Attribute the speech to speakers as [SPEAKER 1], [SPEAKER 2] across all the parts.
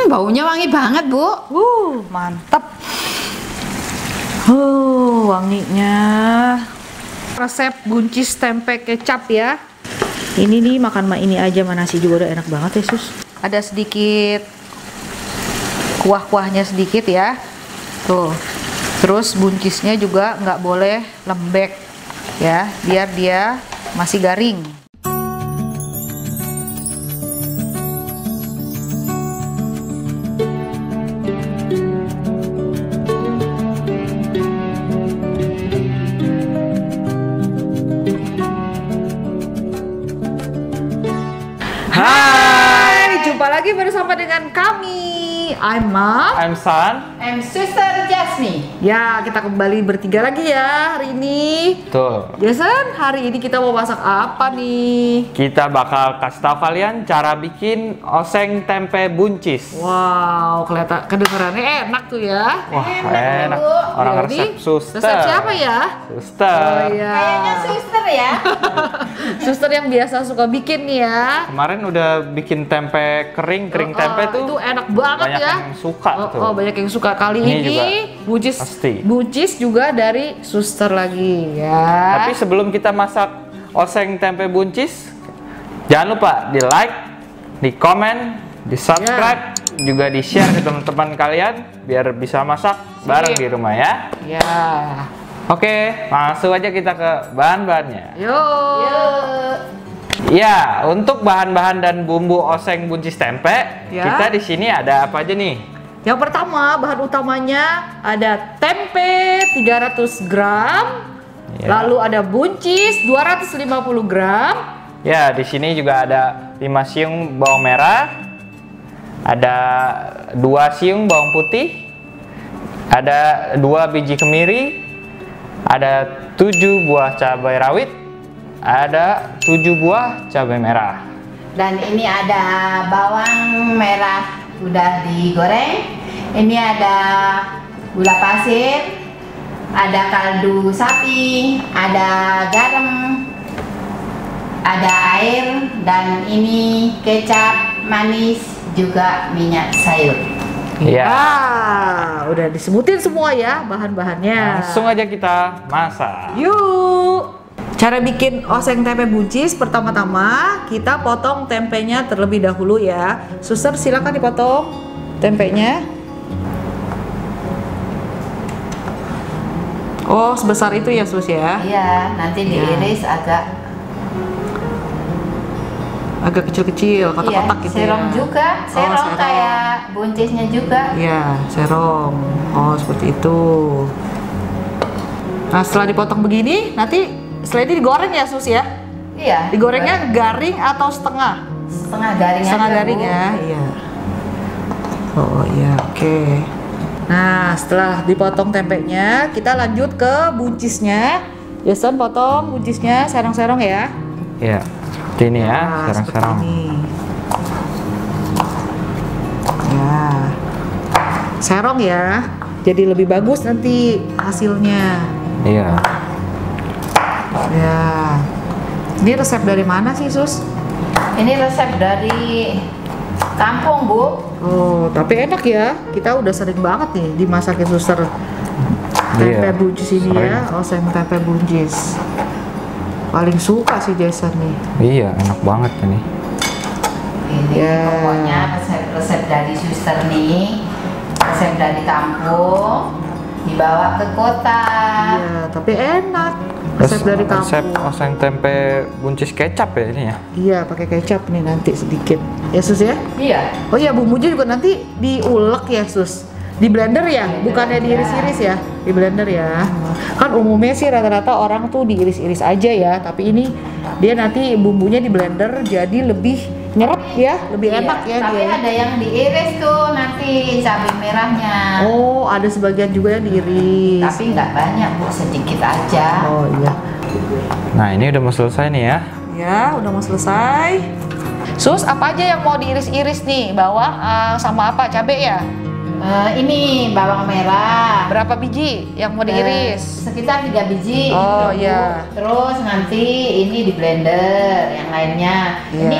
[SPEAKER 1] Baunya wangi banget, Bu.
[SPEAKER 2] Mantap. Wanginya. Resep buncis tempe kecap ya. Ini nih makan mah ini aja, sama nasi juga udah enak banget ya, Sus. Ada sedikit kuah-kuahnya sedikit ya. Tuh. Terus buncisnya juga nggak boleh lembek ya, biar dia masih garing. Hai, jumpa lagi bersama dengan kami. I'm Mom.
[SPEAKER 3] I'm San.
[SPEAKER 1] I'm Sister Jasmine.
[SPEAKER 2] Ya, kita kembali bertiga lagi ya hari ini.
[SPEAKER 3] Tuh.
[SPEAKER 2] Jason, hari ini kita mau masak apa nih?
[SPEAKER 3] Kita bakal kasih tahu kalian cara bikin oseng tempe buncis.
[SPEAKER 2] Wow, kelihatan kedengarannya enak tuh ya.
[SPEAKER 3] Wah,
[SPEAKER 1] Enak,
[SPEAKER 3] enak.
[SPEAKER 1] Bu.
[SPEAKER 3] Orang
[SPEAKER 2] Jadi,
[SPEAKER 3] resep suster.
[SPEAKER 2] Resep siapa ya?
[SPEAKER 3] Suster.
[SPEAKER 2] Oh iya.
[SPEAKER 1] Kayaknya suster ya.
[SPEAKER 2] Suster yang biasa suka bikin nih ya.
[SPEAKER 3] Kemarin udah bikin tempe kering tempe tuh.
[SPEAKER 2] Itu enak banget
[SPEAKER 3] banyak
[SPEAKER 2] ya.
[SPEAKER 3] yang suka tuh.
[SPEAKER 2] Banyak yang suka. Kali
[SPEAKER 3] Ini
[SPEAKER 2] ini
[SPEAKER 3] juga
[SPEAKER 2] buncis
[SPEAKER 3] pasti.
[SPEAKER 2] buncis juga dari suster lagi ya.
[SPEAKER 3] Tapi sebelum kita masak oseng tempe buncis, jangan lupa di like, di komen, di subscribe, juga di share ke teman-teman kalian biar bisa masak bareng di rumah ya.
[SPEAKER 2] Ya.
[SPEAKER 3] Oke, langsung aja kita ke bahan-bahannya.
[SPEAKER 2] Yuk.
[SPEAKER 3] Ya, untuk bahan-bahan dan bumbu oseng buncis tempe,
[SPEAKER 2] Ya.
[SPEAKER 3] kita di sini ada apa aja nih?
[SPEAKER 2] Yang pertama, bahan utamanya ada tempe 300 gram,
[SPEAKER 3] Ya.
[SPEAKER 2] lalu ada buncis 250 gram,
[SPEAKER 3] Ya, di sini juga ada 5 siung bawang merah, ada 2 siung bawang putih, ada 2 biji kemiri, ada 7 buah cabai rawit, ada 7 buah cabai merah.
[SPEAKER 1] Dan ini ada bawang merah udah digoreng. Ini ada gula pasir, ada kaldu sapi, ada garam, ada air, dan ini kecap manis, juga minyak sayur.
[SPEAKER 3] Ya,
[SPEAKER 2] udah disebutin semua ya bahan-bahannya.
[SPEAKER 3] langsung aja kita masak.
[SPEAKER 2] Yuk. Cara bikin oseng tempe buncis, pertama-tama kita potong tempenya terlebih dahulu ya. Suster, silakan dipotong tempenya. Oh, sebesar itu ya, Sus ya.
[SPEAKER 1] Iya, nanti diiris
[SPEAKER 2] Agak kecil-kecil, kotak-kotak
[SPEAKER 1] iya,
[SPEAKER 2] gitu
[SPEAKER 1] serong
[SPEAKER 2] ya.
[SPEAKER 1] juga, serong
[SPEAKER 2] serong.
[SPEAKER 1] kayak buncisnya juga.
[SPEAKER 2] Iya, serong. Oh, seperti itu. Nah, setelah dipotong begini, nanti setelah ini digoreng ya, Sus ya?
[SPEAKER 1] Iya.
[SPEAKER 2] Digorengnya garing atau setengah?
[SPEAKER 1] setengah garing
[SPEAKER 2] Setengah
[SPEAKER 1] aja,
[SPEAKER 2] garing
[SPEAKER 1] Bu.
[SPEAKER 2] ya, iya. Oh iya, oke. Nah, setelah dipotong tempenya, kita lanjut ke buncisnya. Jason, potong buncisnya, serong-serong ya.
[SPEAKER 3] Ya, seperti ini ya,
[SPEAKER 2] Nah,
[SPEAKER 3] serang-serang.
[SPEAKER 2] seperti ini. Ya, serong ya. Jadi lebih bagus nanti hasilnya.
[SPEAKER 3] Iya.
[SPEAKER 2] Ya. Ini resep dari mana sih, Sus?
[SPEAKER 1] Ini resep dari kampung, Bu.
[SPEAKER 2] Oh, tapi enak ya. Kita udah sering banget nih dimasakin suster tempe
[SPEAKER 3] Iya,
[SPEAKER 2] buncis ini ya, oseng tempe buncis. Paling suka sih Jason nih.
[SPEAKER 3] Iya, enak banget ini.
[SPEAKER 1] Ini
[SPEAKER 2] Ya.
[SPEAKER 1] pokoknya resep-resep dari suster nih, resep dari kampung dibawa ke kota.
[SPEAKER 2] Iya, tapi enak. Resep dari
[SPEAKER 3] Resep
[SPEAKER 2] kampung.
[SPEAKER 3] oseng tempe buncis kecap ya ini ya.
[SPEAKER 2] Iya, pakai kecap nih nanti sedikit. Ya, Sus ya?
[SPEAKER 1] Iya.
[SPEAKER 2] Oh iya, bumbunya juga nanti diulek ya, Sus. Di blender ya, bukannya diiris-iris ya, di blender ya. Kan umumnya sih rata-rata orang tuh diiris-iris aja ya, tapi ini dia nanti bumbunya di blender jadi lebih nyerap ya, lebih
[SPEAKER 1] Iya,
[SPEAKER 2] enak ya
[SPEAKER 1] tapi
[SPEAKER 2] dia.
[SPEAKER 1] ada yang diiris tuh nanti cabai merahnya.
[SPEAKER 2] Oh, ada sebagian juga yang diiris.
[SPEAKER 1] Tapi nggak banyak, Bu, sedikit aja.
[SPEAKER 2] Oh iya.
[SPEAKER 3] Nah, ini udah mau selesai nih ya.
[SPEAKER 2] Ya, udah mau selesai. Sus, apa aja yang mau diiris-iris nih? Bawang sama apa? Cabai ya?
[SPEAKER 1] Ini bawang merah.
[SPEAKER 2] Berapa biji yang mau diiris?
[SPEAKER 1] Sekitar 3 biji.
[SPEAKER 2] Oh,
[SPEAKER 1] gitu, Bu.
[SPEAKER 2] iya.
[SPEAKER 1] Terus nanti ini di blender yang lainnya.
[SPEAKER 2] Iya.
[SPEAKER 1] Ini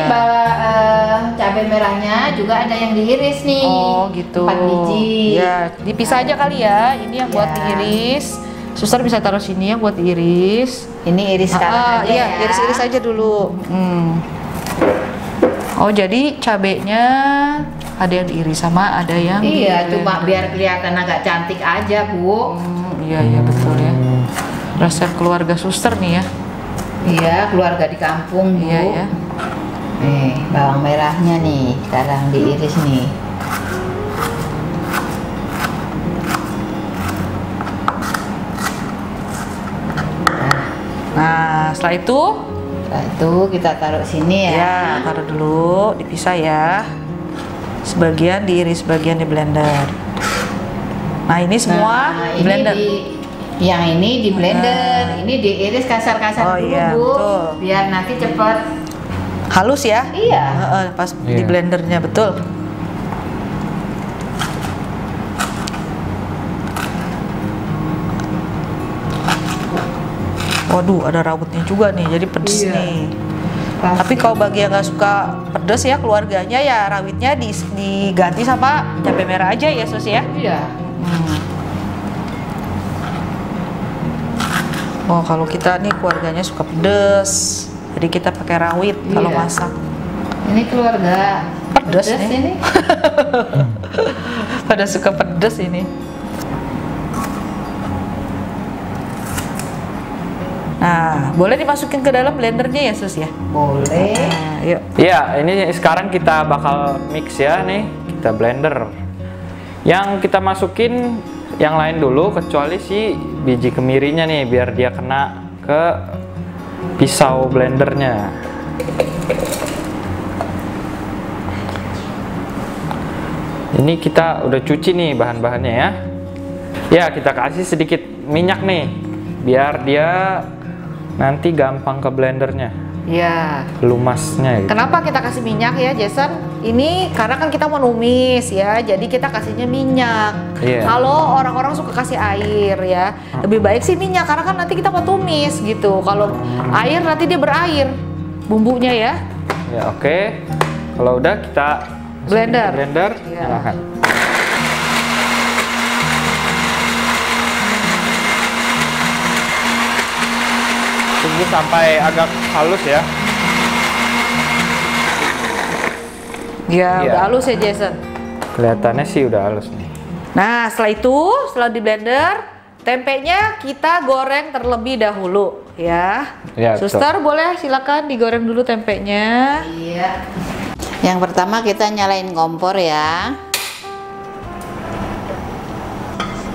[SPEAKER 1] cabai merahnya juga ada yang diiris nih.
[SPEAKER 2] Oh gitu.
[SPEAKER 1] 4 biji.
[SPEAKER 2] Ya, dipisah aja kali ya. Ini yang buat
[SPEAKER 1] Ya.
[SPEAKER 2] diiris. Suster bisa taruh sini yang buat diiris.
[SPEAKER 1] Ini iris sekarang aja
[SPEAKER 2] iya,
[SPEAKER 1] ya.
[SPEAKER 2] iris-iris aja dulu. Oh, jadi cabenya ada yang diiris sama ada yang
[SPEAKER 1] Iya,
[SPEAKER 2] di
[SPEAKER 1] cuma
[SPEAKER 2] blender.
[SPEAKER 1] biar kelihatan agak cantik aja, Bu.
[SPEAKER 2] Iya, iya betul ya. Resep keluarga suster nih ya.
[SPEAKER 1] Iya, keluarga di kampung, Bu.
[SPEAKER 2] Iya ya.
[SPEAKER 1] Nih, bawang merahnya nih, sekarang diiris nih.
[SPEAKER 2] Nah, setelah itu
[SPEAKER 1] Setelah itu kita taruh sini ya.
[SPEAKER 2] ya taruh dulu, dipisah ya. Sebagian diiris, sebagian di blender. Nah, ini semua
[SPEAKER 1] Nah,
[SPEAKER 2] di blender.
[SPEAKER 1] Yang ini di blender, ini diiris kasar-kasar
[SPEAKER 2] Oh,
[SPEAKER 1] dulu,
[SPEAKER 2] iya,
[SPEAKER 1] Bu.
[SPEAKER 2] betul.
[SPEAKER 1] Biar nanti cepet.
[SPEAKER 2] Halus ya?
[SPEAKER 1] Iya.
[SPEAKER 2] Pas di
[SPEAKER 3] Iya.
[SPEAKER 2] blendernya betul. Waduh, ada rawitnya juga nih, jadi pedes
[SPEAKER 1] Iya.
[SPEAKER 2] nih.
[SPEAKER 1] Pas.
[SPEAKER 2] Tapi kalau bagi yang nggak suka pedes ya keluarganya ya rawitnya diganti sama cabai merah aja ya sus ya.
[SPEAKER 1] Iya.
[SPEAKER 2] Oh kalau kita nih keluarganya suka pedes, jadi kita pakai rawit kalau
[SPEAKER 1] Iya.
[SPEAKER 2] masak.
[SPEAKER 1] Ini keluarga
[SPEAKER 2] Pedes nih.
[SPEAKER 1] ini.
[SPEAKER 2] Pada suka pedes ini. Nah, boleh dimasukin ke dalam blendernya ya sus ya.
[SPEAKER 1] Boleh.
[SPEAKER 2] Nah, yuk.
[SPEAKER 3] Ya, ini sekarang kita bakal mix ya nih, kita blender. Yang kita masukin yang lain dulu kecuali si biji kemirinya nih biar dia kena ke pisau blendernya. Ini kita udah cuci nih bahan-bahannya ya. Ya, kita kasih sedikit minyak nih biar dia nanti gampang ke blendernya,
[SPEAKER 2] Ya.
[SPEAKER 3] lumasnya gitu.
[SPEAKER 2] Kenapa kita kasih minyak ya, Jason? Ini karena kan kita mau numis ya, jadi kita kasihnya minyak.
[SPEAKER 3] Iya.
[SPEAKER 2] Kalau orang-orang suka kasih air ya, lebih baik sih minyak karena kan nanti kita mau tumis gitu. Kalau air nanti dia berair bumbunya ya.
[SPEAKER 3] Ya oke. Kalau udah kita masukin
[SPEAKER 2] Blender.
[SPEAKER 3] ke blender,
[SPEAKER 2] Iya.
[SPEAKER 3] nyalakan. Tunggu sampai agak halus ya.
[SPEAKER 2] Ya,
[SPEAKER 3] Iya.
[SPEAKER 2] udah halus ya, Jason.
[SPEAKER 3] Kelihatannya sih udah halus nih.
[SPEAKER 2] Nah, setelah itu, setelah di blender, tempenya kita goreng terlebih dahulu ya.
[SPEAKER 3] Ya, betul.
[SPEAKER 2] Suster boleh silakan digoreng dulu tempenya.
[SPEAKER 1] Iya. Yang pertama kita nyalain kompor ya.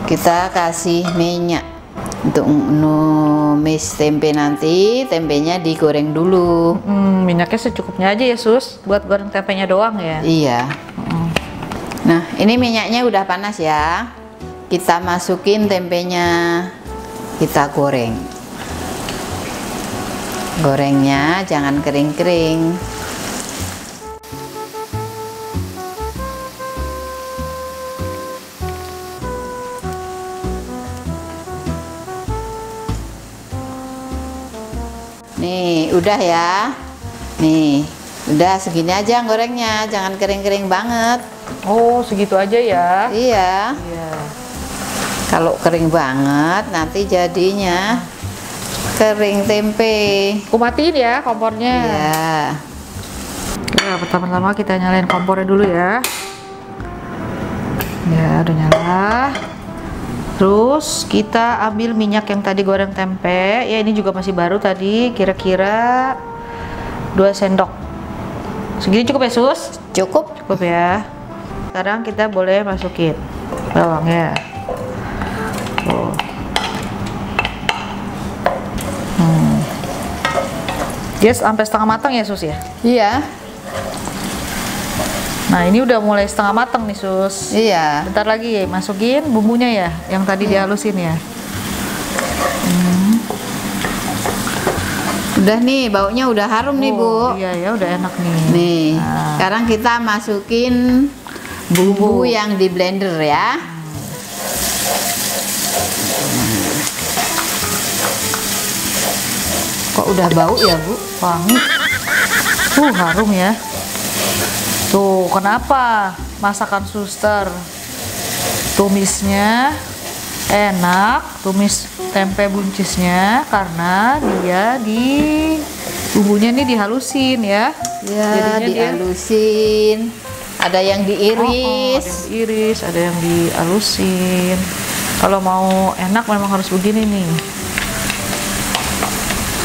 [SPEAKER 1] Kita kasih minyak untuk numis tempe nanti. Tempenya digoreng dulu.
[SPEAKER 2] Minyaknya secukupnya aja ya sus, buat goreng tempenya doang ya.
[SPEAKER 1] Iya. Nah, ini minyaknya udah panas ya. Kita masukin tempenya. Kita goreng. Gorengnya jangan kering-kering. Nih, udah ya. Nih, udah segini aja gorengnya, jangan kering-kering banget.
[SPEAKER 2] Oh, segitu aja ya.
[SPEAKER 1] Iya.
[SPEAKER 2] Iya.
[SPEAKER 1] Kalau kering banget nanti jadinya kering tempe.
[SPEAKER 2] Aku matiin ya kompornya.
[SPEAKER 1] Iya.
[SPEAKER 2] Ya, pertama-tama kita nyalain kompornya dulu ya. Ya, udah nyala. Terus kita ambil minyak yang tadi goreng tempe. Ya, ini juga masih baru tadi, kira-kira 2 sendok. Segini cukup ya, Sus?
[SPEAKER 1] Cukup.
[SPEAKER 2] Cukup ya. Sekarang kita boleh masukin bawangnya. Tuh. Yes, sampai setengah matang ya, Sus ya?
[SPEAKER 1] Iya.
[SPEAKER 2] Nah, ini udah mulai setengah matang nih, Sus.
[SPEAKER 1] Iya.
[SPEAKER 2] Bentar lagi masukin bumbunya ya, yang tadi dihalusin ya.
[SPEAKER 1] Udah nih, baunya udah harum nih, Bu.
[SPEAKER 2] Iya ya, udah enak nih.
[SPEAKER 1] Nih,
[SPEAKER 2] Nah.
[SPEAKER 1] sekarang kita masukin bumbu yang di blender ya.
[SPEAKER 2] Kok udah bau ya Bu? Wangi. Harum ya. Tuh, kenapa masakan suster? Tumisnya enak, tumis tempe buncisnya karena dia bumbunya nih dihalusin ya.
[SPEAKER 1] Ya,
[SPEAKER 2] Jadinya
[SPEAKER 1] dihalusin. Ada yang diiris.
[SPEAKER 2] ada yang diiris, ada yang dihalusin. Kalau mau enak memang harus begini nih.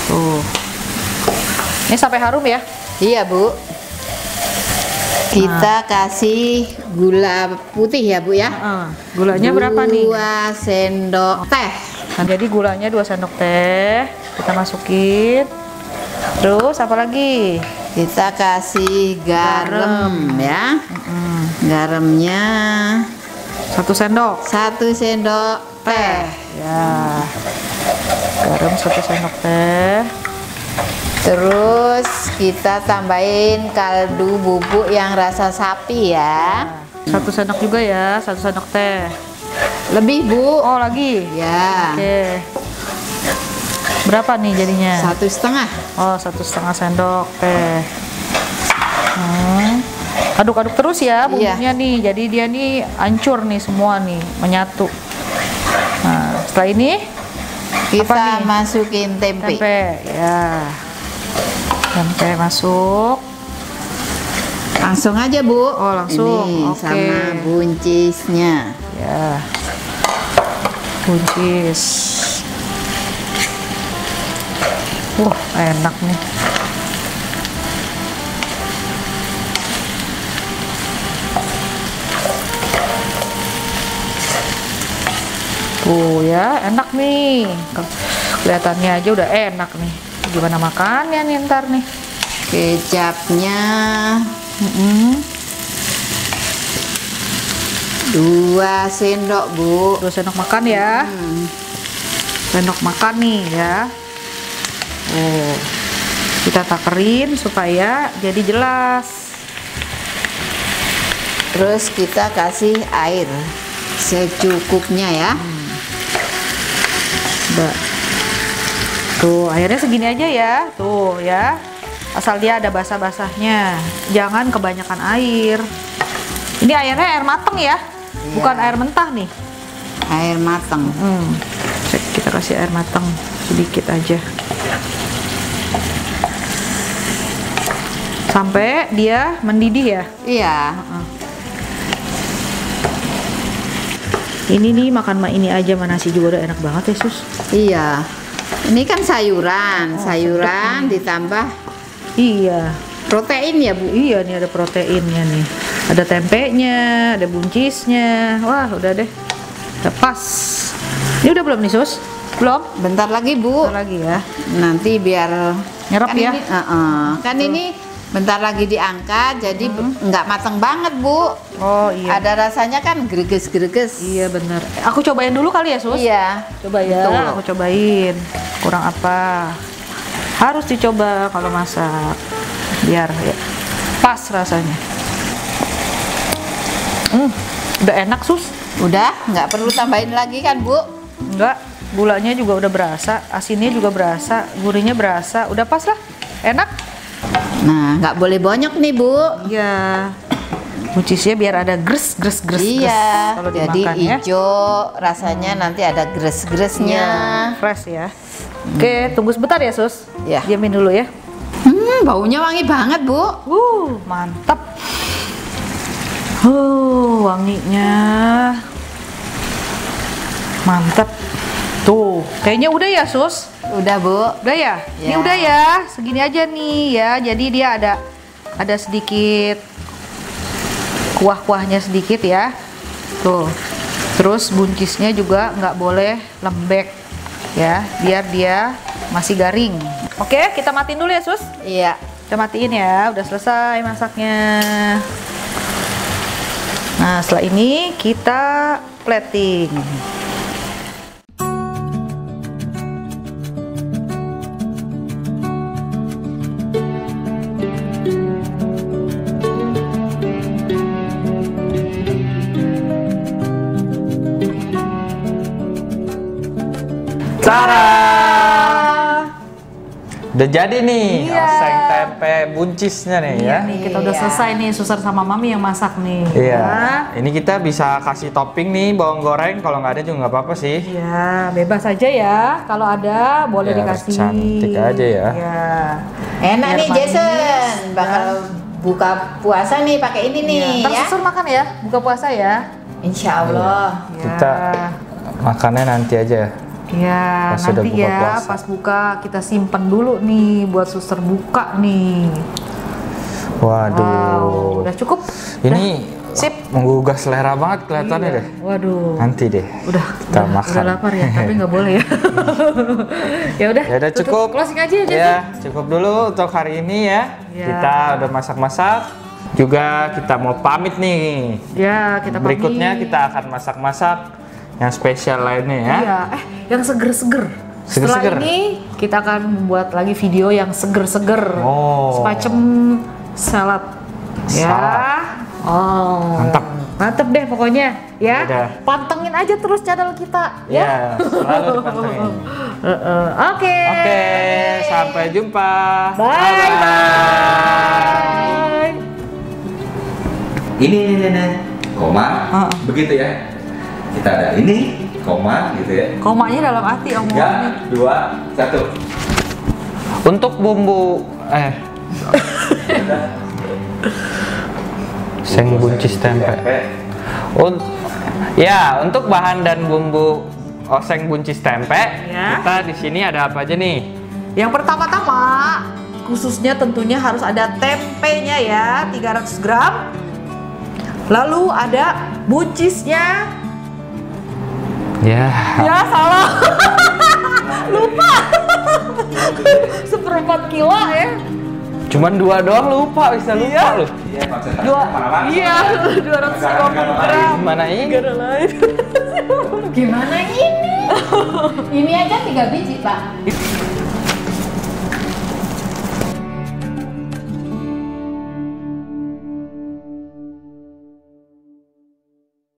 [SPEAKER 2] Tuh. Ini sampai harum ya?
[SPEAKER 1] Iya, Bu. Kita kasih gula putih ya, Bu ya.
[SPEAKER 2] Gulanya berapa nih?
[SPEAKER 1] 2 sendok teh.
[SPEAKER 2] Nah, jadi gulanya 2 sendok teh. Kita masukin. Terus apa lagi?
[SPEAKER 1] Kita kasih garam ya. Garamnya
[SPEAKER 2] 1 sendok.
[SPEAKER 1] 1 sendok teh.
[SPEAKER 2] Ya. Garam 1 sendok teh.
[SPEAKER 1] Terus kita tambahin kaldu bubuk yang rasa sapi ya.
[SPEAKER 2] 1 sendok juga ya, 1 sendok teh.
[SPEAKER 1] Lebih, Bu.
[SPEAKER 2] Oh, lagi?
[SPEAKER 1] Ya.
[SPEAKER 2] Oke. Berapa nih jadinya?
[SPEAKER 1] 1,5.
[SPEAKER 2] Oh, 1,5 sendok teh. Aduk-aduk terus ya bumbunya nih. Jadi dia nih hancur nih semua nih, menyatu. Nah, setelah ini
[SPEAKER 1] Kita masukin tempe.
[SPEAKER 2] tempe ya. Tempe masuk.
[SPEAKER 1] Langsung aja, Bu.
[SPEAKER 2] Oh, langsung.
[SPEAKER 1] Ini
[SPEAKER 2] Oke.
[SPEAKER 1] sama buncisnya.
[SPEAKER 2] Ya. Buncis. Wah, enak nih. Tuh ya, enak nih. Kelihatannya aja udah enak nih. Gimana makannya nih ntar nih?
[SPEAKER 1] Kecapnya 2 sendok, Bu.
[SPEAKER 2] 2 sendok makan ya. Sendok makan nih ya. Oh, kita takerin supaya jadi jelas.
[SPEAKER 1] Terus kita kasih air secukupnya ya.
[SPEAKER 2] Tuh, airnya segini aja ya. Tuh ya. Asal dia ada basah-basahnya. Jangan kebanyakan air. Ini airnya air mateng ya. Bukan air mentah nih.
[SPEAKER 1] Air mateng.
[SPEAKER 2] Kita kasih air mateng sedikit aja. Sampai dia mendidih ya.
[SPEAKER 1] Iya.
[SPEAKER 2] Ini nih makan mah ini aja, mana nasi juga udah enak banget ya Sus.
[SPEAKER 1] Iya. Ini kan sayuran, sayuran ditambah
[SPEAKER 2] Iya.
[SPEAKER 1] protein ya, Bu.
[SPEAKER 2] Iya nih ada proteinnya nih. Ada tempenya, ada buncisnya. Wah, udah deh. Udah pas. Ini udah belum nih Sus? Belum?
[SPEAKER 1] Bentar lagi, Bu.
[SPEAKER 2] Bentar lagi ya.
[SPEAKER 1] Nanti biar
[SPEAKER 2] Nyerap
[SPEAKER 1] kan
[SPEAKER 2] ya.
[SPEAKER 1] Ini, kan ini bentar lagi diangkat, jadi nggak mateng banget, Bu.
[SPEAKER 2] Oh iya.
[SPEAKER 1] Ada rasanya kan greges-greges.
[SPEAKER 2] Iya bener. Aku cobain dulu kali ya Sus?
[SPEAKER 1] Iya.
[SPEAKER 2] Coba ya.
[SPEAKER 1] Betul.
[SPEAKER 2] Aku cobain. Kurang apa? Harus dicoba kalau masak. Biar ya, pas rasanya. Udah enak Sus.
[SPEAKER 1] Udah, nggak perlu tambahin lagi kan, Bu?
[SPEAKER 2] Enggak. Gulanya juga udah berasa, asinnya juga berasa, gurihnya berasa. Udah pas lah. Enak.
[SPEAKER 1] Nah, nggak boleh bonyok nih, Bu.
[SPEAKER 2] Iya. Buncisnya biar ada gres
[SPEAKER 1] Iya.
[SPEAKER 2] kalau
[SPEAKER 1] Jadi
[SPEAKER 2] dimakan ya.
[SPEAKER 1] hijau rasanya nanti ada gres-gresnya.
[SPEAKER 2] Fresh ya. Oke, tunggu sebentar ya Sus.
[SPEAKER 1] Ya.
[SPEAKER 2] Diamin dulu ya.
[SPEAKER 1] Baunya wangi banget, Bu.
[SPEAKER 2] Mantap. Wanginya mantap. Tuh, kayaknya udah ya Sus.
[SPEAKER 1] Udah, Bu.
[SPEAKER 2] Udah ya? Ini
[SPEAKER 1] Ya.
[SPEAKER 2] udah ya. Segini aja nih ya. Jadi dia ada sedikit kuah-kuahnya sedikit ya. Tuh. Terus buncisnya juga nggak boleh lembek ya, biar dia masih garing. Oke, kita matiin dulu ya Sus.
[SPEAKER 1] Iya.
[SPEAKER 2] Kita matiin ya. Udah selesai masaknya. Nah, setelah ini kita plating.
[SPEAKER 3] Udah jadi nih,
[SPEAKER 2] Iya.
[SPEAKER 3] oseng tempe buncisnya nih ya.
[SPEAKER 2] Nih kita udah
[SPEAKER 1] Iya.
[SPEAKER 2] selesai nih, Suster sama Mami yang masak nih.
[SPEAKER 3] Iya.
[SPEAKER 2] Ya.
[SPEAKER 3] Ini kita bisa kasih topping nih bawang goreng. Kalau nggak ada juga nggak apa-apa sih.
[SPEAKER 2] Ya, bebas aja ya. Kalau ada boleh
[SPEAKER 3] Ya, harus
[SPEAKER 2] dikasih.
[SPEAKER 3] cantik aja ya.
[SPEAKER 2] Iya.
[SPEAKER 1] Enak
[SPEAKER 2] Biar
[SPEAKER 1] nih
[SPEAKER 2] manis.
[SPEAKER 1] Jason, bakal buka puasa nih pakai ini nih
[SPEAKER 2] Ntar
[SPEAKER 1] ya.
[SPEAKER 2] Suster makan ya, buka puasa ya.
[SPEAKER 1] Insya Allah.
[SPEAKER 2] Ya.
[SPEAKER 3] Kita makannya nanti aja.
[SPEAKER 2] Ya,
[SPEAKER 3] Pas sudah
[SPEAKER 2] nanti
[SPEAKER 3] buka
[SPEAKER 2] ya
[SPEAKER 3] puasa.
[SPEAKER 2] pas buka kita simpen dulu nih buat Suster buka nih.
[SPEAKER 3] Waduh.
[SPEAKER 2] Wow, udah cukup?
[SPEAKER 3] Ini
[SPEAKER 2] Sip.
[SPEAKER 3] menggugah selera banget kelihatannya
[SPEAKER 2] Iya.
[SPEAKER 3] deh.
[SPEAKER 2] Waduh.
[SPEAKER 3] Nanti deh.
[SPEAKER 2] Udah,
[SPEAKER 3] Kita makan.
[SPEAKER 2] udah lapar ya, tapi nggak boleh ya. Ya udah.
[SPEAKER 3] Ya udah
[SPEAKER 2] tutup.
[SPEAKER 3] cukup.
[SPEAKER 2] Closing aja ya.
[SPEAKER 3] Ya, cukup dulu untuk hari ini ya.
[SPEAKER 2] Ya.
[SPEAKER 3] Kita udah masak-masak. Juga kita mau pamit nih.
[SPEAKER 2] Ya, kita pamit.
[SPEAKER 3] Berikutnya kita akan masak-masak yang spesial lainnya ya.
[SPEAKER 2] Iya, yang seger-seger. Setelah
[SPEAKER 3] Seger-seger.
[SPEAKER 2] ini kita akan membuat lagi video yang seger-seger.
[SPEAKER 3] Oh.
[SPEAKER 2] Semacam salad. Ya.
[SPEAKER 3] Salad.
[SPEAKER 2] Oh.
[SPEAKER 3] Mantap.
[SPEAKER 2] Mantep deh pokoknya ya.
[SPEAKER 3] Udah.
[SPEAKER 2] Pantengin aja terus channel kita ya.
[SPEAKER 3] Ya, selalu dipantengin.
[SPEAKER 2] Oke.
[SPEAKER 3] Oke, sampai jumpa.
[SPEAKER 2] Bye. Bye.
[SPEAKER 4] Ini koma, begitu ya. Kita ada ini koma gitu ya.
[SPEAKER 2] Komanya dalam arti omongannya.
[SPEAKER 4] 3, 2, 1.
[SPEAKER 3] Untuk bumbu seng buncis tempe. Ya, untuk bahan dan bumbu oseng buncis tempe,
[SPEAKER 2] Ya.
[SPEAKER 3] kita di sini ada apa aja nih?
[SPEAKER 2] Yang pertama-tama, khususnya tentunya harus ada tempenya ya, 300 gram. Lalu ada buncisnya.
[SPEAKER 3] Ya,
[SPEAKER 2] Ya salah. Lupa. 1/4 kilo ya.
[SPEAKER 3] cuman 2 doang lupa, bisa lupa loh.
[SPEAKER 4] Iya, konsentrasi
[SPEAKER 2] Dua,
[SPEAKER 4] kemana-mana.
[SPEAKER 2] iya, 250 gram.
[SPEAKER 3] Gimana ini?
[SPEAKER 2] Negara lain.
[SPEAKER 1] Gimana ini? Ini aja 3 biji, Pak.